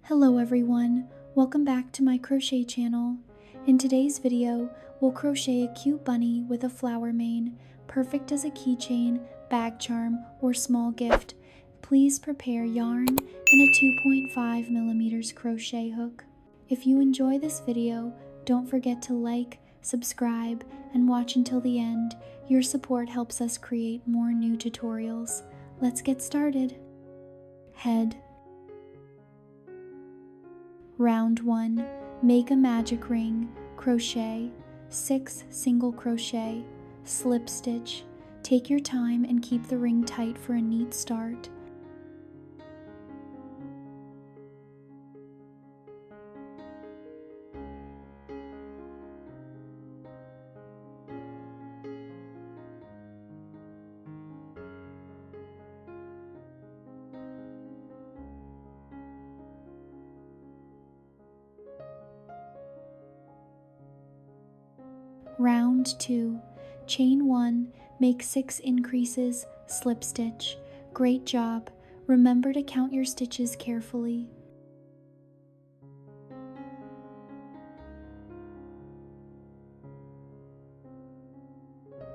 Hello everyone, welcome back to my crochet channel. In today's video, we'll crochet a cute bunny with a flower mane, perfect as a keychain, bag charm, or small gift. Please prepare yarn and a 2.5mm crochet hook. If you enjoy this video, don't forget to like, subscribe, and watch until the end. Your support helps us create more new tutorials. Let's get started. Head. Round 1. Make a magic ring, crochet, 6 single crochet, slip stitch. Take your time and keep the ring tight for a neat start. Round 2. Chain 1, make 6 increases, slip stitch. Great job. Remember to count your stitches carefully.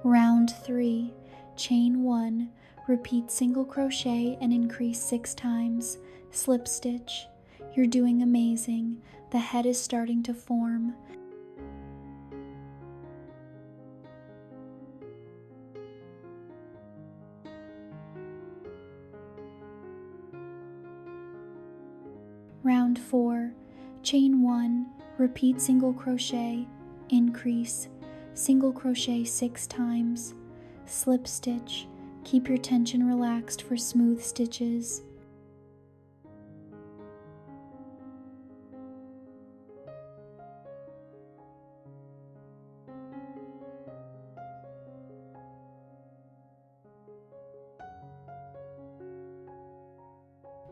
Round 3. Chain 1, repeat single crochet and increase 6 times, slip stitch. You're doing amazing. The head is starting to form. Round 4. Chain 1, repeat single crochet, increase, single crochet 6 times, slip stitch. Keep your tension relaxed for smooth stitches.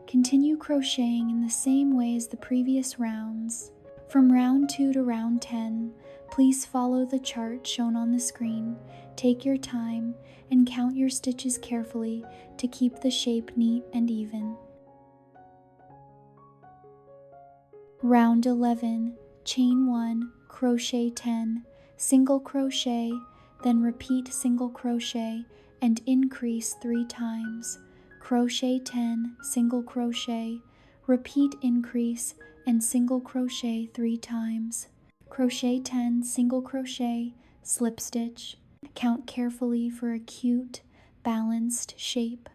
Continue crocheting in the same way as the previous rounds. From round 2 to round 10, please follow the chart shown on the screen. Take your time and count your stitches carefully to keep the shape neat and even. Round 11, chain 1, crochet 10, single crochet, then repeat single crochet and increase 3 times. Crochet 10, single crochet, repeat increase, and single crochet 3 times. Crochet 10, single crochet, slip stitch. Count carefully for a cute, balanced shape.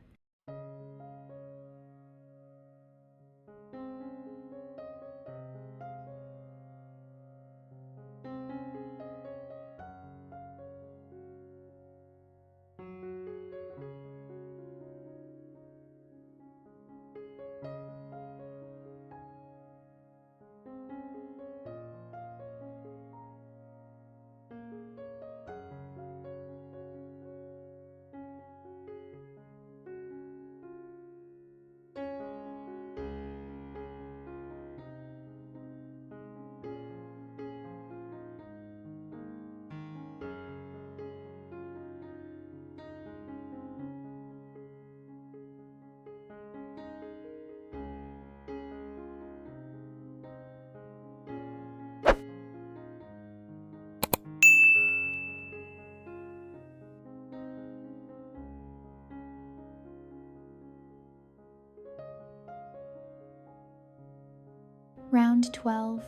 Round 12,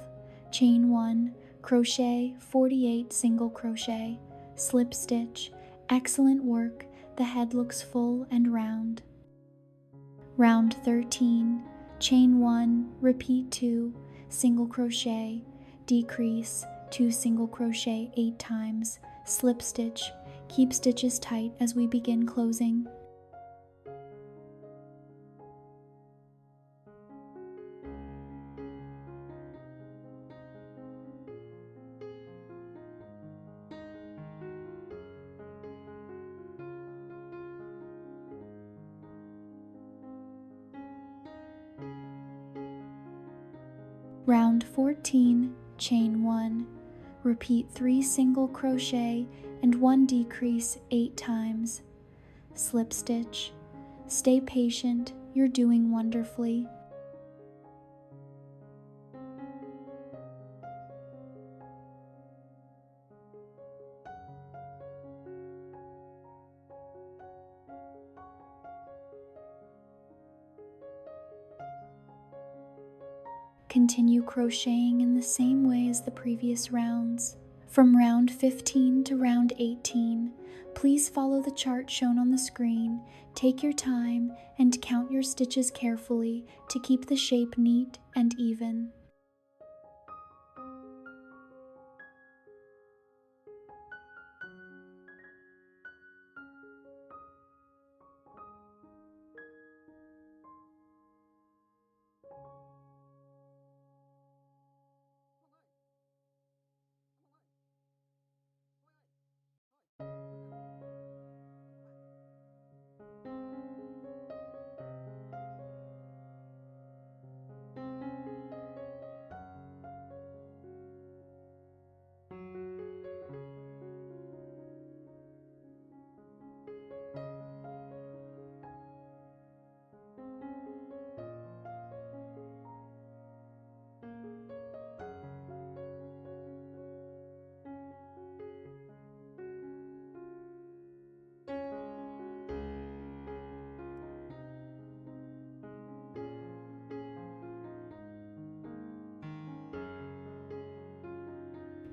chain 1, crochet 48 single crochet, slip stitch. Excellent work, the head looks full and round. Round 13, chain 1, repeat 2, single crochet, decrease, 2 single crochet 8 times, slip stitch. Keep stitches tight as we begin closing. Round 14, chain 1, repeat 3 single crochet and 1 decrease 8 times, slip stitch. Stay patient, you're doing wonderfully. Continue crocheting in the same way as the previous rounds. From round 15 to round 18, please follow the chart shown on the screen, take your time, and count your stitches carefully to keep the shape neat and even.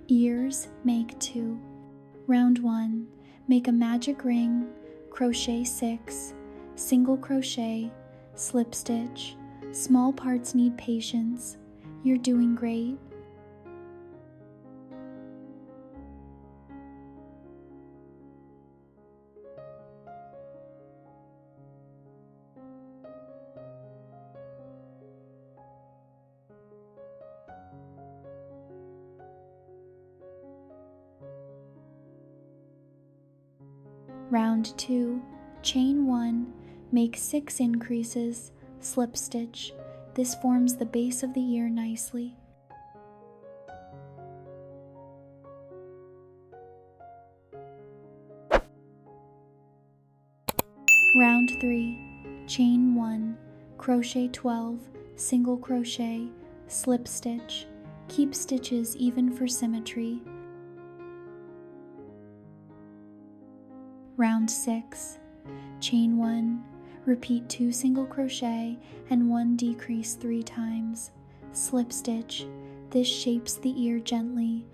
Ears, make 2. Round 1, make a magic ring, crochet 6, single crochet, slip stitch. Small parts need patience. You're doing great. Round 2, chain 1, make 6 increases, slip stitch. This forms the base of the ear nicely. Round 3, chain 1, crochet 12, single crochet, slip stitch. Keep stitches even for symmetry. Round 6, chain 1, repeat 2 single crochet and 1 decrease 3 times, slip stitch. This shapes the ear gently.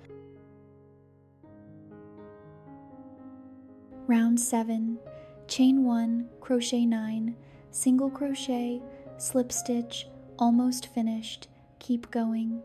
Round 7, chain 1, crochet 9, single crochet, slip stitch. Almost finished. Keep going.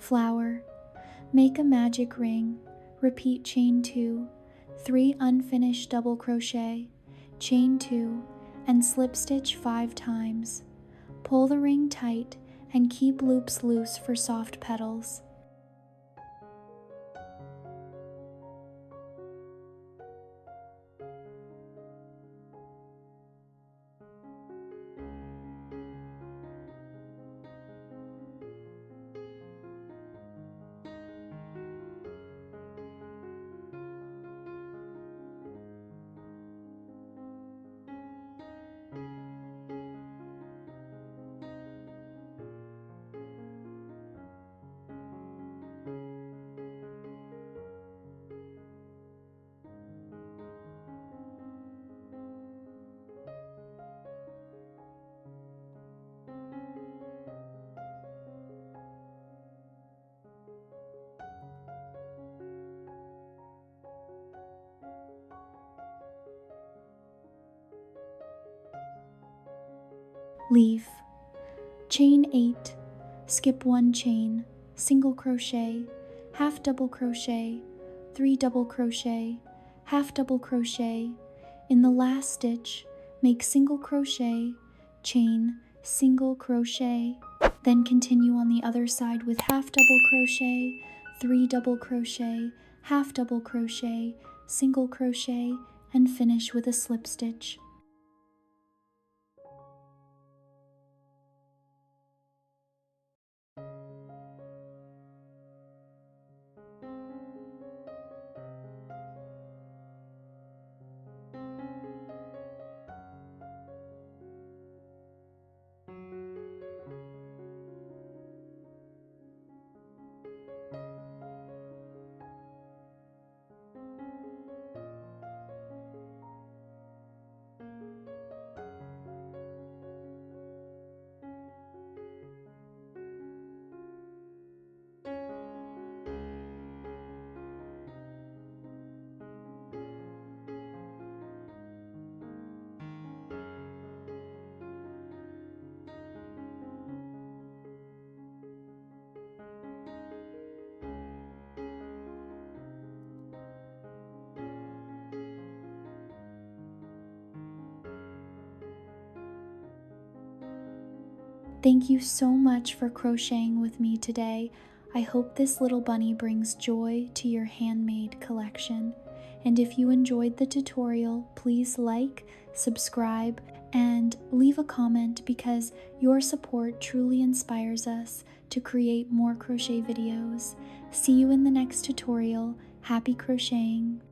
Flower. Make a magic ring, repeat chain 2, 3 unfinished double crochet, chain 2, and slip stitch 5 times. Pull the ring tight and keep loops loose for soft petals. leaf, chain 8, skip 1 chain, single crochet, half double crochet, 3 double crochet, half double crochet. In the last stitch, make single crochet, chain, single crochet, then continue on the other side with half double crochet, 3 double crochet, half double crochet, single crochet, and finish with a slip stitch. Thank you so much for crocheting with me today. I hope this little bunny brings joy to your handmade collection. And if you enjoyed the tutorial, please like, subscribe, and leave a comment because your support truly inspires us to create more crochet videos. See you in the next tutorial. Happy crocheting!